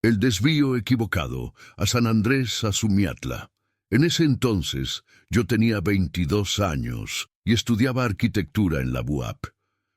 El desvío equivocado, a San Andrés Azumiatla. En ese entonces yo tenía 22 años y estudiaba arquitectura en la UAP.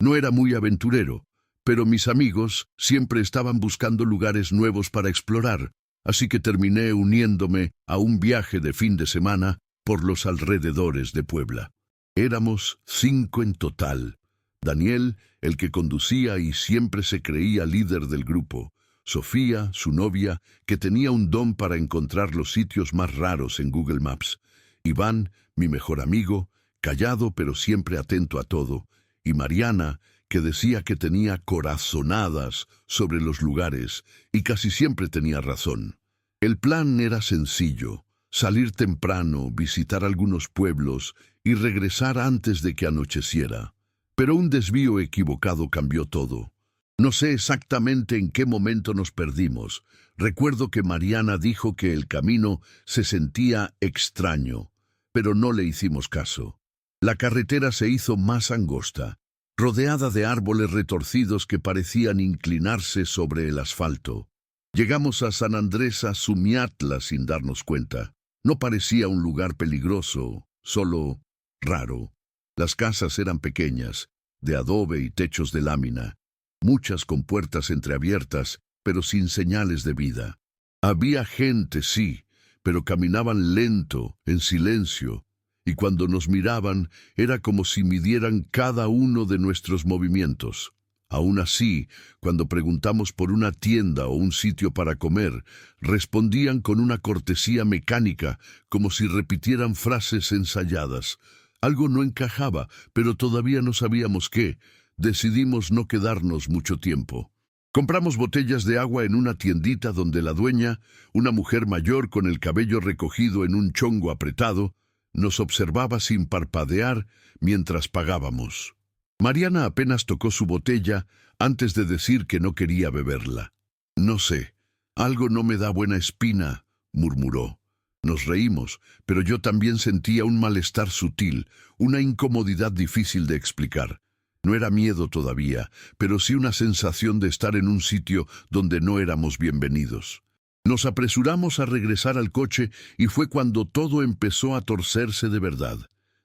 No era muy aventurero, pero mis amigos siempre estaban buscando lugares nuevos para explorar, así que terminé uniéndome a un viaje de fin de semana por los alrededores de Puebla. Éramos 5 en total. Daniel, el que conducía y siempre se creía líder del grupo. Sofía, su novia, que tenía un don para encontrar los sitios más raros en Google Maps. Iván, mi mejor amigo, callado pero siempre atento a todo. Y Mariana, que decía que tenía corazonadas sobre los lugares y casi siempre tenía razón. El plan era sencillo: salir temprano, visitar algunos pueblos y regresar antes de que anocheciera. Pero un desvío equivocado cambió todo. No sé exactamente en qué momento nos perdimos. Recuerdo que Mariana dijo que el camino se sentía extraño, pero no le hicimos caso. La carretera se hizo más angosta, rodeada de árboles retorcidos que parecían inclinarse sobre el asfalto. Llegamos a San Andrés Azumiatla sin darnos cuenta. No parecía un lugar peligroso, solo raro. Las casas eran pequeñas, de adobe y techos de lámina, muchas con puertas entreabiertas, pero sin señales de vida. Había gente, sí, pero caminaban lento, en silencio, y cuando nos miraban era como si midieran cada uno de nuestros movimientos. Aún así, cuando preguntamos por una tienda o un sitio para comer, respondían con una cortesía mecánica, como si repitieran frases ensayadas. Algo no encajaba, pero todavía no sabíamos qué. Decidimos no quedarnos mucho tiempo. Compramos botellas de agua en una tiendita donde la dueña, una mujer mayor con el cabello recogido en un chongo apretado, nos observaba sin parpadear mientras pagábamos. Mariana apenas tocó su botella antes de decir que no quería beberla. No sé, algo no me da buena espina, murmuró. Nos reímos, pero yo también sentía un malestar sutil, una incomodidad difícil de explicar. No era miedo todavía, pero sí una sensación de estar en un sitio donde no éramos bienvenidos. Nos apresuramos a regresar al coche y fue cuando todo empezó a torcerse de verdad.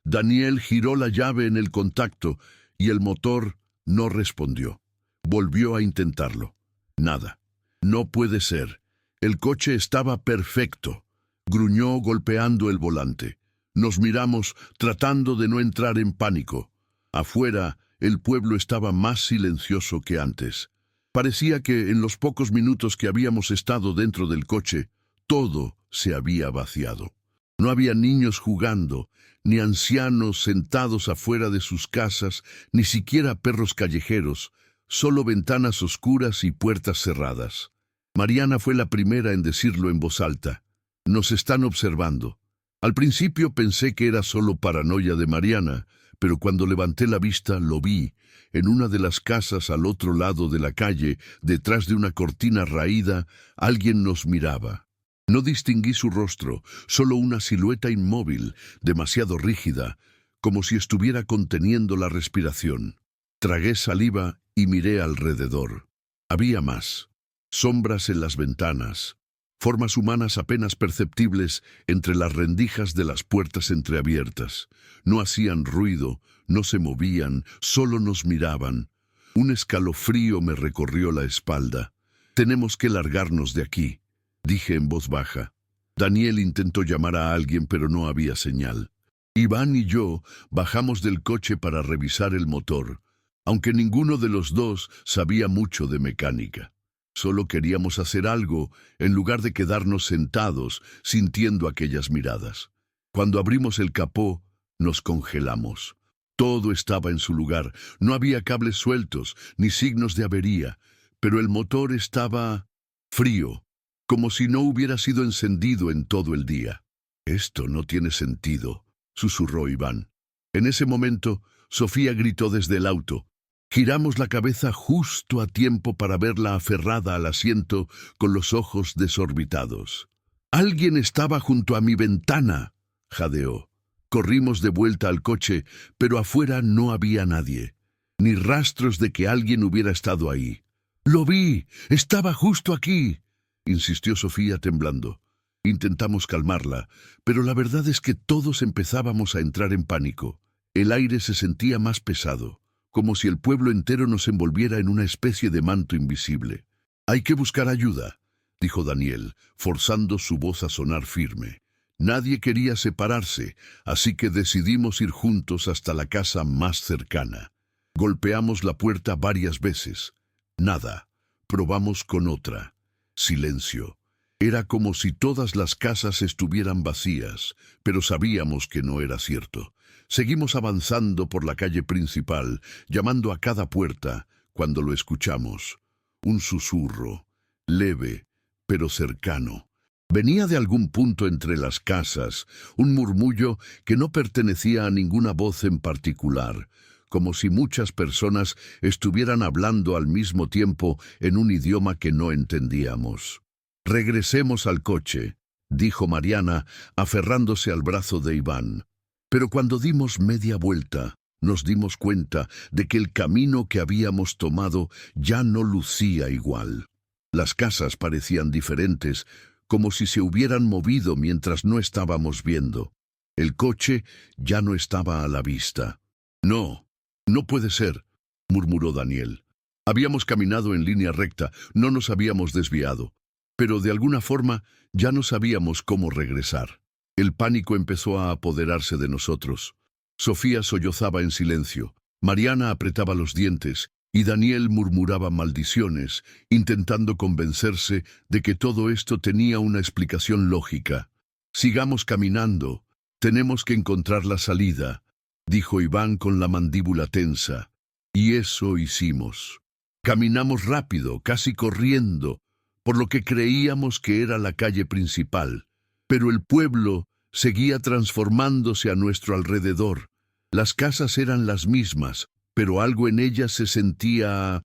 Daniel giró la llave en el contacto y el motor no respondió. Volvió a intentarlo. Nada. No puede ser. El coche estaba perfecto. Gruñó golpeando el volante. Nos miramos tratando de no entrar en pánico. Afuera, el pueblo estaba más silencioso que antes. Parecía que en los pocos minutos que habíamos estado dentro del coche, todo se había vaciado. No había niños jugando, ni ancianos sentados afuera de sus casas, ni siquiera perros callejeros, solo ventanas oscuras y puertas cerradas. Mariana fue la primera en decirlo en voz alta. Nos están observando. Al principio pensé que era solo paranoia de Mariana, pero cuando levanté la vista lo vi. En una de las casas al otro lado de la calle, detrás de una cortina raída, alguien nos miraba. No distinguí su rostro, solo una silueta inmóvil, demasiado rígida, como si estuviera conteniendo la respiración. Tragué saliva y miré alrededor. Había más. Sombras en las ventanas. Formas humanas apenas perceptibles entre las rendijas de las puertas entreabiertas. No hacían ruido, no se movían, solo nos miraban. Un escalofrío me recorrió la espalda. Tenemos que largarnos de aquí, dije en voz baja. Daniel intentó llamar a alguien, pero no había señal. Iván y yo bajamos del coche para revisar el motor, aunque ninguno de los dos sabía mucho de mecánica. Solo queríamos hacer algo en lugar de quedarnos sentados sintiendo aquellas miradas. Cuando abrimos el capó, nos congelamos. Todo estaba en su lugar. No había cables sueltos ni signos de avería, pero el motor estaba frío, como si no hubiera sido encendido en todo el día. «Esto no tiene sentido», susurró Iván. En ese momento, Sofía gritó desde el auto. Giramos la cabeza justo a tiempo para verla aferrada al asiento con los ojos desorbitados. «Alguien estaba junto a mi ventana», jadeó. Corrimos de vuelta al coche, pero afuera no había nadie, ni rastros de que alguien hubiera estado ahí. «Lo vi, estaba justo aquí». insistió Sofía temblando. Intentamos calmarla, pero la verdad es que todos empezábamos a entrar en pánico. El aire se sentía más pesado, como si el pueblo entero nos envolviera en una especie de manto invisible. «Hay que buscar ayuda», dijo Daniel, forzando su voz a sonar firme. Nadie quería separarse, así que decidimos ir juntos hasta la casa más cercana. Golpeamos la puerta varias veces. Nada. Probamos con otra. Silencio. Era como si todas las casas estuvieran vacías, pero sabíamos que no era cierto. Seguimos avanzando por la calle principal, llamando a cada puerta, cuando lo escuchamos. Un susurro, leve, pero cercano. Venía de algún punto entre las casas, un murmullo que no pertenecía a ninguna voz en particular, como si muchas personas estuvieran hablando al mismo tiempo en un idioma que no entendíamos. «Regresemos al coche», dijo Mariana, aferrándose al brazo de Iván. Pero cuando dimos media vuelta, nos dimos cuenta de que el camino que habíamos tomado ya no lucía igual. Las casas parecían diferentes, como si se hubieran movido mientras no estábamos viendo. El coche ya no estaba a la vista. «No, no puede ser», murmuró Daniel. Habíamos caminado en línea recta, no nos habíamos desviado. Pero de alguna forma ya no sabíamos cómo regresar. El pánico empezó a apoderarse de nosotros. Sofía sollozaba en silencio, Mariana apretaba los dientes y Daniel murmuraba maldiciones, intentando convencerse de que todo esto tenía una explicación lógica. «Sigamos caminando, tenemos que encontrar la salida», dijo Iván con la mandíbula tensa. Y eso hicimos. Caminamos rápido, casi corriendo, por lo que creíamos que era la calle principal. Pero el pueblo seguía transformándose a nuestro alrededor. Las casas eran las mismas, pero algo en ellas se sentía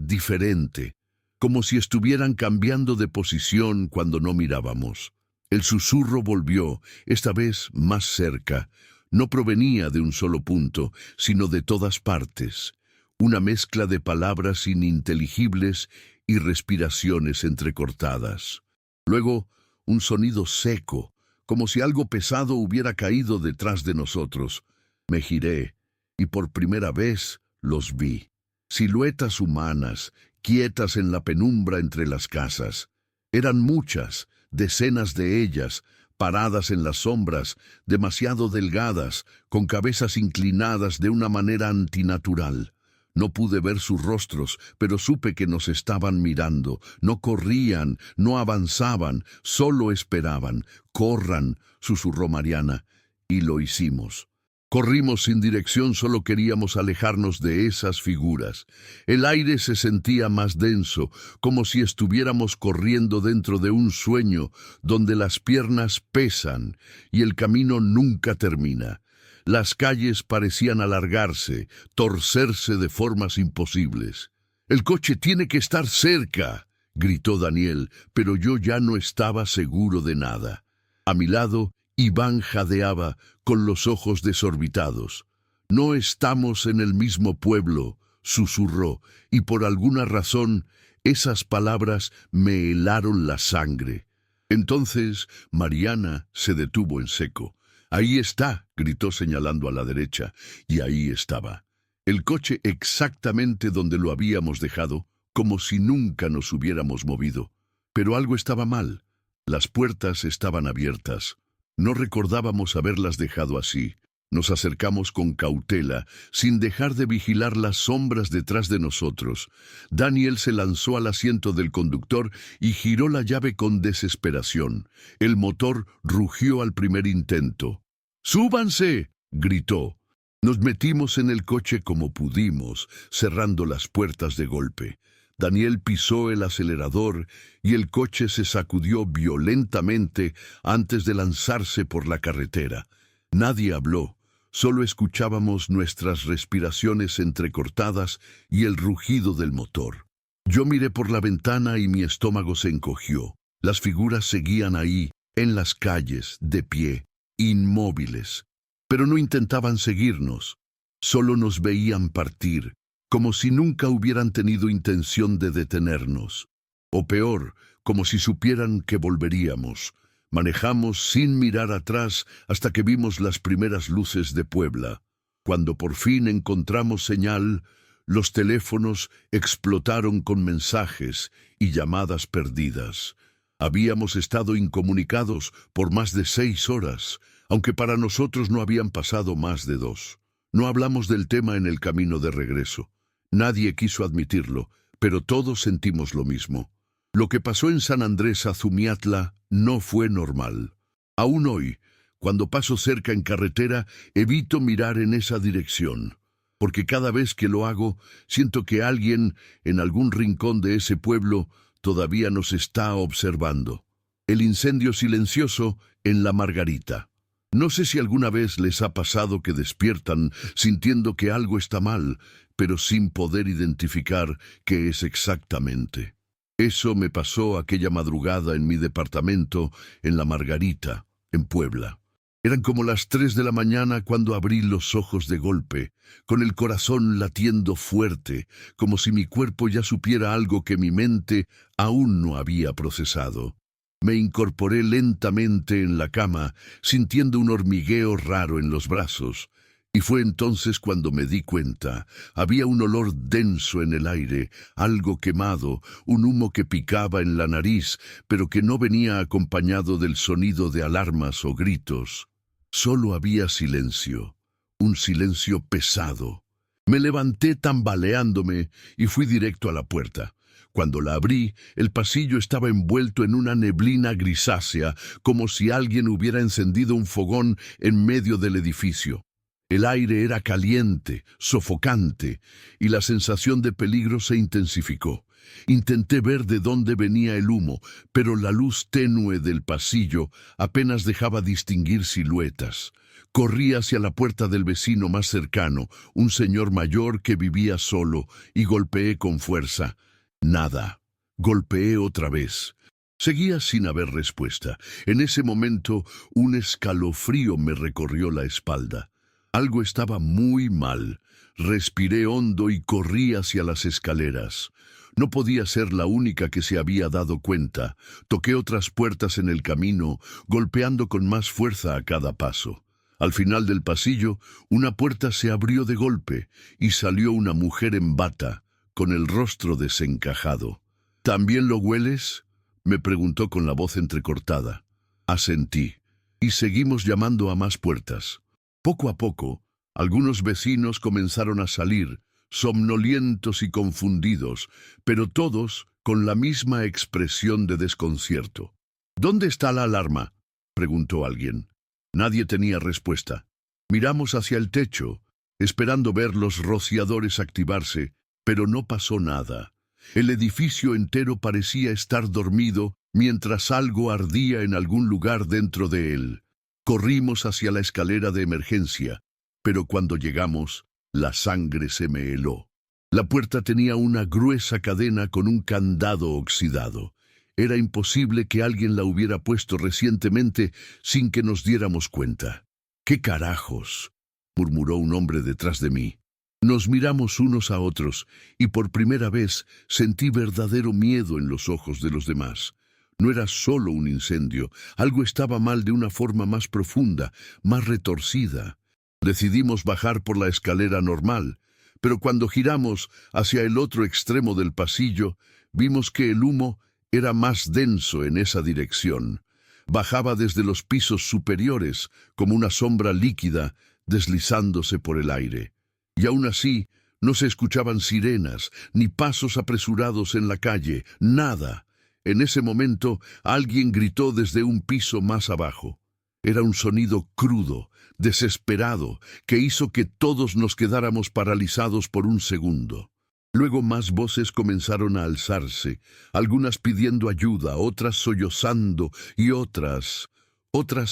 diferente, como si estuvieran cambiando de posición cuando no mirábamos. El susurro volvió, esta vez más cerca. No provenía de un solo punto, sino de todas partes. Una mezcla de palabras ininteligibles y respiraciones entrecortadas. Luego, un sonido seco, como si algo pesado hubiera caído detrás de nosotros. Me giré, y por primera vez los vi. Siluetas humanas, quietas en la penumbra entre las casas. Eran muchas, decenas de ellas, paradas en las sombras, demasiado delgadas, con cabezas inclinadas de una manera antinatural. No pude ver sus rostros, pero supe que nos estaban mirando. No corrían, no avanzaban, solo esperaban. «Corran», susurró Mariana, y lo hicimos. Corrimos sin dirección, solo queríamos alejarnos de esas figuras. El aire se sentía más denso, como si estuviéramos corriendo dentro de un sueño donde las piernas pesan y el camino nunca termina. Las calles parecían alargarse, torcerse de formas imposibles. «El coche tiene que estar cerca», gritó Daniel, pero yo ya no estaba seguro de nada. A mi lado, Iván jadeaba, con los ojos desorbitados. «No estamos en el mismo pueblo», susurró, y por alguna razón esas palabras me helaron la sangre. Entonces Mariana se detuvo en seco. «Ahí está», gritó señalando a la derecha, y ahí estaba. El coche exactamente donde lo habíamos dejado, como si nunca nos hubiéramos movido. Pero algo estaba mal. Las puertas estaban abiertas. No recordábamos haberlas dejado así. Nos acercamos con cautela, sin dejar de vigilar las sombras detrás de nosotros. Daniel se lanzó al asiento del conductor y giró la llave con desesperación. El motor rugió al primer intento. «¡Súbanse!», gritó. Nos metimos en el coche como pudimos, cerrando las puertas de golpe. Daniel pisó el acelerador y el coche se sacudió violentamente antes de lanzarse por la carretera. Nadie habló. Solo escuchábamos nuestras respiraciones entrecortadas y el rugido del motor. Yo miré por la ventana y mi estómago se encogió. Las figuras seguían ahí, en las calles, de pie, inmóviles. Pero no intentaban seguirnos. Solo nos veían partir, como si nunca hubieran tenido intención de detenernos. O peor, como si supieran que volveríamos. Manejamos sin mirar atrás hasta que vimos las primeras luces de Puebla. Cuando por fin encontramos señal, los teléfonos explotaron con mensajes y llamadas perdidas. Habíamos estado incomunicados por más de 6 horas, aunque para nosotros no habían pasado más de 2. No hablamos del tema en el camino de regreso. Nadie quiso admitirlo, pero todos sentimos lo mismo. Lo que pasó en San Andrés Azumiatla no fue normal. Aún hoy, cuando paso cerca en carretera, evito mirar en esa dirección, porque cada vez que lo hago, siento que alguien en algún rincón de ese pueblo todavía nos está observando. El incendio silencioso en La Margarita. No sé si alguna vez les ha pasado que despiertan sintiendo que algo está mal, pero sin poder identificar qué es exactamente. Eso me pasó aquella madrugada en mi departamento en La Margarita, en Puebla. Eran como las 3 de la mañana cuando abrí los ojos de golpe, con el corazón latiendo fuerte, como si mi cuerpo ya supiera algo que mi mente aún no había procesado. Me incorporé lentamente en la cama, sintiendo un hormigueo raro en los brazos. Y fue entonces cuando me di cuenta. Había un olor denso en el aire, algo quemado, un humo que picaba en la nariz, pero que no venía acompañado del sonido de alarmas o gritos. Solo había silencio, un silencio pesado. Me levanté tambaleándome y fui directo a la puerta. Cuando la abrí, el pasillo estaba envuelto en una neblina grisácea, como si alguien hubiera encendido un fogón en medio del edificio. El aire era caliente, sofocante, y la sensación de peligro se intensificó. Intenté ver de dónde venía el humo, pero la luz tenue del pasillo apenas dejaba distinguir siluetas. Corrí hacia la puerta del vecino más cercano, un señor mayor que vivía solo, y golpeé con fuerza. Nada. Golpeé otra vez. Seguía sin haber respuesta. En ese momento, un escalofrío me recorrió la espalda. Algo estaba muy mal. Respiré hondo y corrí hacia las escaleras. No podía ser la única que se había dado cuenta. Toqué otras puertas en el camino, golpeando con más fuerza a cada paso. Al final del pasillo, una puerta se abrió de golpe y salió una mujer en bata, con el rostro desencajado. ¿También lo hueles?, me preguntó con la voz entrecortada. Asentí, y seguimos llamando a más puertas. Poco a poco, algunos vecinos comenzaron a salir, somnolientos y confundidos, pero todos con la misma expresión de desconcierto. ¿Dónde está la alarma?, preguntó alguien. Nadie tenía respuesta. Miramos hacia el techo, esperando ver los rociadores activarse, pero no pasó nada. El edificio entero parecía estar dormido mientras algo ardía en algún lugar dentro de él. Corrimos hacia la escalera de emergencia, pero cuando llegamos, la sangre se me heló. La puerta tenía una gruesa cadena con un candado oxidado. Era imposible que alguien la hubiera puesto recientemente sin que nos diéramos cuenta. «¿Qué carajos?», murmuró un hombre detrás de mí. Nos miramos unos a otros, y por primera vez sentí verdadero miedo en los ojos de los demás. No era solo un incendio, algo estaba mal de una forma más profunda, más retorcida. Decidimos bajar por la escalera normal, pero cuando giramos hacia el otro extremo del pasillo, vimos que el humo era más denso en esa dirección. Bajaba desde los pisos superiores, como una sombra líquida, deslizándose por el aire. Y aún así, no se escuchaban sirenas, ni pasos apresurados en la calle, nada. En ese momento, alguien gritó desde un piso más abajo. Era un sonido crudo, desesperado, que hizo que todos nos quedáramos paralizados por un segundo. Luego más voces comenzaron a alzarse, algunas pidiendo ayuda, otras sollozando y otras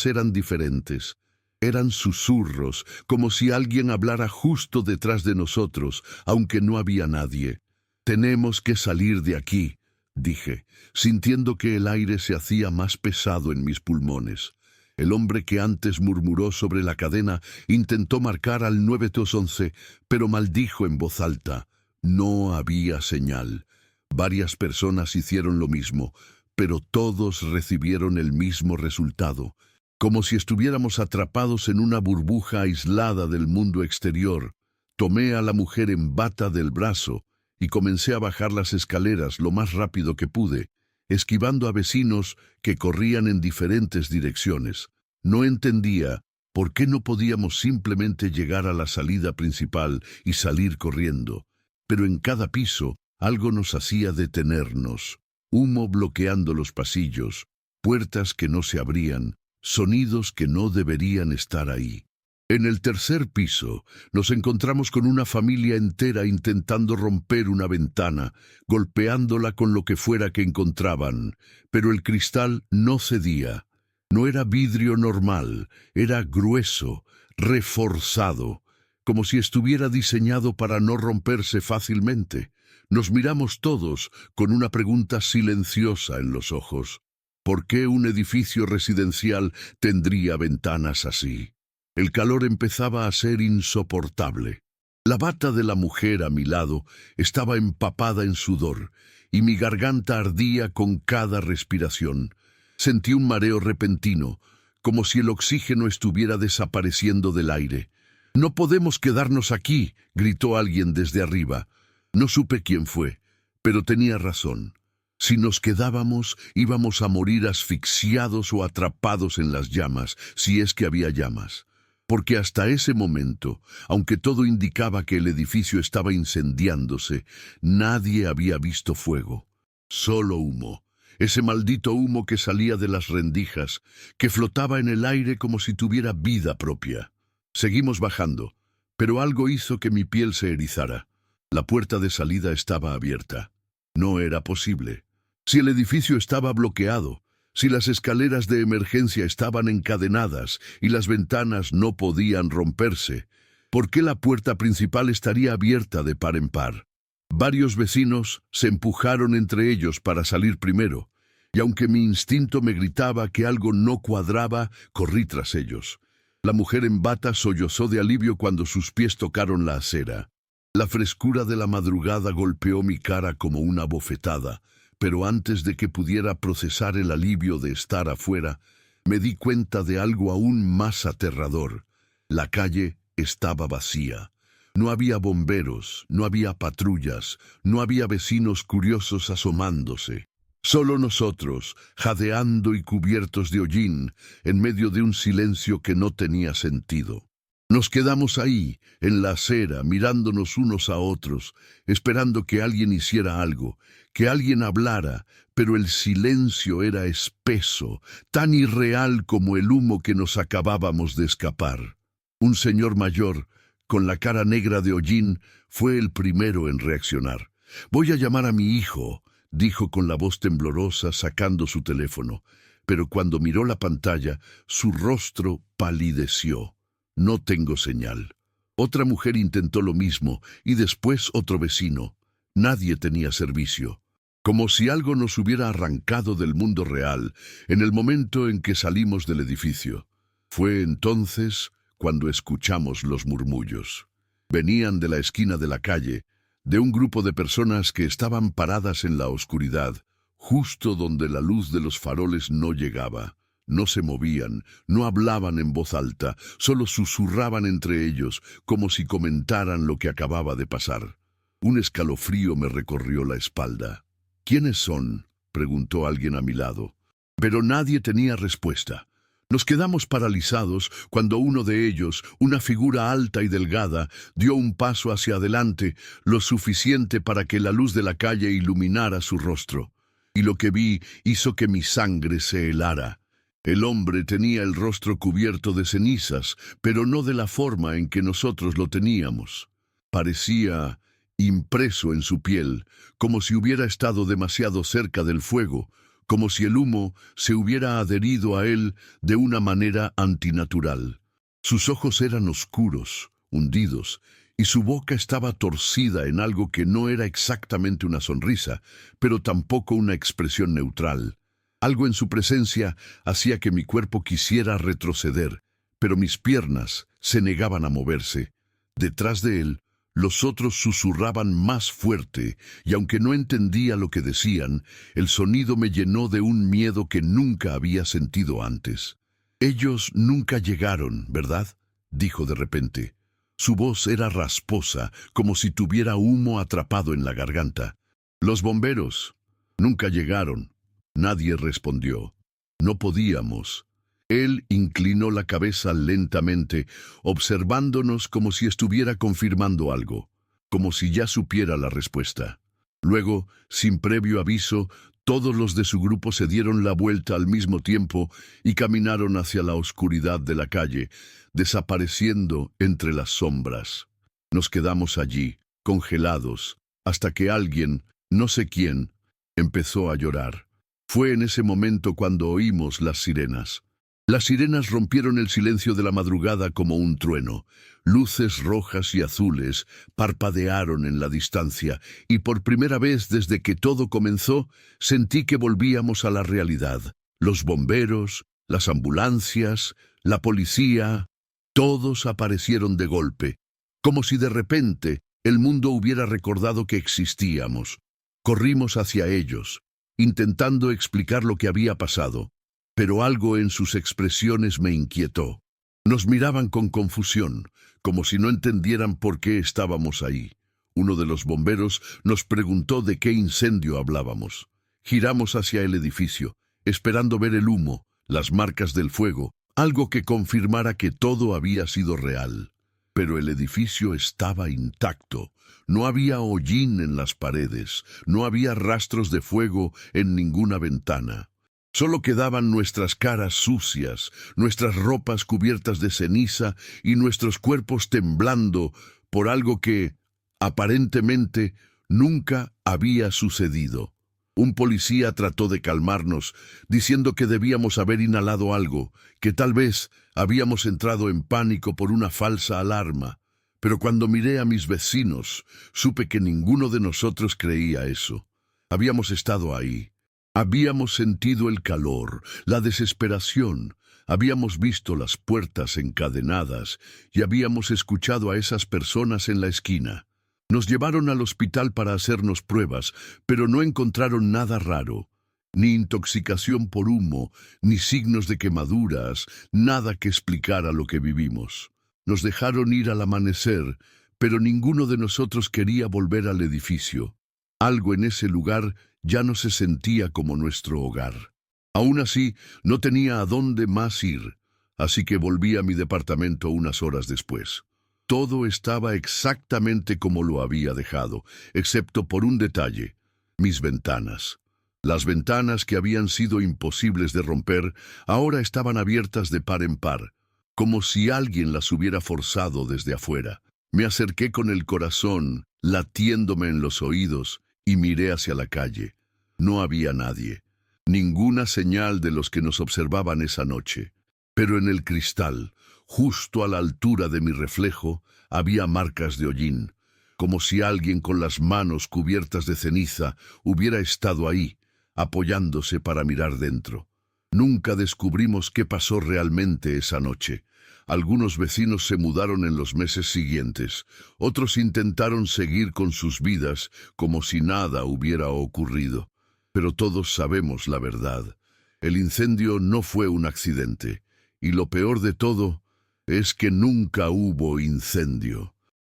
eran diferentes. Eran susurros, como si alguien hablara justo detrás de nosotros, aunque no había nadie. «Tenemos que salir de aquí», dije, sintiendo que el aire se hacía más pesado en mis pulmones. El hombre que antes murmuró sobre la cadena intentó marcar al 911, pero maldijo en voz alta. No había señal. Varias personas hicieron lo mismo, pero todos recibieron el mismo resultado, como si estuviéramos atrapados en una burbuja aislada del mundo exterior. Tomé a la mujer en bata del brazo y comencé a bajar las escaleras lo más rápido que pude, esquivando a vecinos que corrían en diferentes direcciones. No entendía por qué no podíamos simplemente llegar a la salida principal y salir corriendo, pero en cada piso algo nos hacía detenernos. Humo bloqueando los pasillos, puertas que no se abrían, sonidos que no deberían estar ahí. En el tercer piso nos encontramos con una familia entera intentando romper una ventana, golpeándola con lo que fuera que encontraban, pero el cristal no cedía. No era vidrio normal, era grueso, reforzado, como si estuviera diseñado para no romperse fácilmente. Nos miramos todos con una pregunta silenciosa en los ojos. ¿Por qué un edificio residencial tendría ventanas así? El calor empezaba a ser insoportable. La bata de la mujer a mi lado estaba empapada en sudor y mi garganta ardía con cada respiración. Sentí un mareo repentino, como si el oxígeno estuviera desapareciendo del aire. «No podemos quedarnos aquí», gritó alguien desde arriba. No supe quién fue, pero tenía razón. Si nos quedábamos, íbamos a morir asfixiados o atrapados en las llamas, si es que había llamas. Porque hasta ese momento, aunque todo indicaba que el edificio estaba incendiándose, nadie había visto fuego. Solo humo. Ese maldito humo que salía de las rendijas, que flotaba en el aire como si tuviera vida propia. Seguimos bajando, pero algo hizo que mi piel se erizara. La puerta de salida estaba abierta. No era posible. Si el edificio estaba bloqueado, si las escaleras de emergencia estaban encadenadas y las ventanas no podían romperse, ¿por qué la puerta principal estaría abierta de par en par? Varios vecinos se empujaron entre ellos para salir primero, y aunque mi instinto me gritaba que algo no cuadraba, corrí tras ellos. La mujer en bata sollozó de alivio cuando sus pies tocaron la acera. La frescura de la madrugada golpeó mi cara como una bofetada, pero antes de que pudiera procesar el alivio de estar afuera, me di cuenta de algo aún más aterrador. La calle estaba vacía. No había bomberos, no había patrullas, no había vecinos curiosos asomándose. Solo nosotros, jadeando y cubiertos de hollín, en medio de un silencio que no tenía sentido. Nos quedamos ahí, en la acera, mirándonos unos a otros, esperando que alguien hiciera algo, que alguien hablara, pero el silencio era espeso, tan irreal como el humo que nos acabábamos de escapar. Un señor mayor, con la cara negra de hollín, fue el primero en reaccionar. «Voy a llamar a mi hijo», dijo con la voz temblorosa sacando su teléfono, pero cuando miró la pantalla, su rostro palideció. «No tengo señal». Otra mujer intentó lo mismo, y después otro vecino. Nadie tenía servicio. Como si algo nos hubiera arrancado del mundo real en el momento en que salimos del edificio. Fue entonces cuando escuchamos los murmullos. Venían de la esquina de la calle, de un grupo de personas que estaban paradas en la oscuridad, justo donde la luz de los faroles no llegaba. No se movían, no hablaban en voz alta, solo susurraban entre ellos, como si comentaran lo que acababa de pasar. Un escalofrío me recorrió la espalda. «¿Quiénes son?», preguntó alguien a mi lado. Pero nadie tenía respuesta. Nos quedamos paralizados cuando uno de ellos, una figura alta y delgada, dio un paso hacia adelante, lo suficiente para que la luz de la calle iluminara su rostro. Y lo que vi hizo que mi sangre se helara. El hombre tenía el rostro cubierto de cenizas, pero no de la forma en que nosotros lo teníamos. Parecía impreso en su piel, como si hubiera estado demasiado cerca del fuego, como si el humo se hubiera adherido a él de una manera antinatural. Sus ojos eran oscuros, hundidos, y su boca estaba torcida en algo que no era exactamente una sonrisa, pero tampoco una expresión neutral. Algo en su presencia hacía que mi cuerpo quisiera retroceder, pero mis piernas se negaban a moverse. Detrás de él, Los otros susurraban más fuerte, y aunque no entendía lo que decían, el sonido me llenó de un miedo que nunca había sentido antes. «Ellos nunca llegaron, ¿verdad?», dijo de repente. Su voz era rasposa, como si tuviera humo atrapado en la garganta. «Los bomberos nunca llegaron». Nadie respondió. No podíamos. Él inclinó la cabeza lentamente, observándonos como si estuviera confirmando algo, como si ya supiera la respuesta. Luego, sin previo aviso, todos los de su grupo se dieron la vuelta al mismo tiempo y caminaron hacia la oscuridad de la calle, desapareciendo entre las sombras. Nos quedamos allí, congelados, hasta que alguien, no sé quién, empezó a llorar. Fue en ese momento cuando oímos las sirenas. Las sirenas rompieron el silencio de la madrugada como un trueno. Luces rojas y azules parpadearon en la distancia, y por primera vez desde que todo comenzó, sentí que volvíamos a la realidad. Los bomberos, las ambulancias, la policía, todos aparecieron de golpe, como si de repente el mundo hubiera recordado que existíamos. Corrimos hacia ellos, intentando explicar lo que había pasado. Pero algo en sus expresiones me inquietó. Nos miraban con confusión, como si no entendieran por qué estábamos ahí. Uno de los bomberos nos preguntó de qué incendio hablábamos. Giramos hacia el edificio, esperando ver el humo, las marcas del fuego, algo que confirmara que todo había sido real. Pero el edificio estaba intacto. No había hollín en las paredes, no había rastros de fuego en ninguna ventana. Solo quedaban nuestras caras sucias, nuestras ropas cubiertas de ceniza y nuestros cuerpos temblando por algo que, aparentemente, nunca había sucedido. Un policía trató de calmarnos, diciendo que debíamos haber inhalado algo, que tal vez habíamos entrado en pánico por una falsa alarma. Pero cuando miré a mis vecinos, supe que ninguno de nosotros creía eso. Habíamos estado ahí. Habíamos sentido el calor, la desesperación, habíamos visto las puertas encadenadas y habíamos escuchado a esas personas en la esquina. Nos llevaron al hospital para hacernos pruebas, pero no encontraron nada raro. Ni intoxicación por humo, ni signos de quemaduras, nada que explicara lo que vivimos. Nos dejaron ir al amanecer, pero ninguno de nosotros quería volver al edificio. Algo en ese lugar ya no se sentía como nuestro hogar. Aún así, no tenía a dónde más ir, así que volví a mi departamento unas horas después. Todo estaba exactamente como lo había dejado, excepto por un detalle: mis ventanas. Las ventanas que habían sido imposibles de romper, ahora estaban abiertas de par en par, como si alguien las hubiera forzado desde afuera. Me acerqué con el corazón latiéndome en los oídos y miré hacia la calle. No había nadie, ninguna señal de los que nos observaban esa noche. Pero en el cristal, justo a la altura de mi reflejo, había marcas de hollín, como si alguien con las manos cubiertas de ceniza hubiera estado ahí, apoyándose para mirar dentro. Nunca descubrimos qué pasó realmente esa noche. Algunos vecinos se mudaron en los meses siguientes, otros intentaron seguir con sus vidas como si nada hubiera ocurrido. Pero todos sabemos la verdad. El incendio no fue un accidente, y lo peor de todo es que nunca hubo incendio.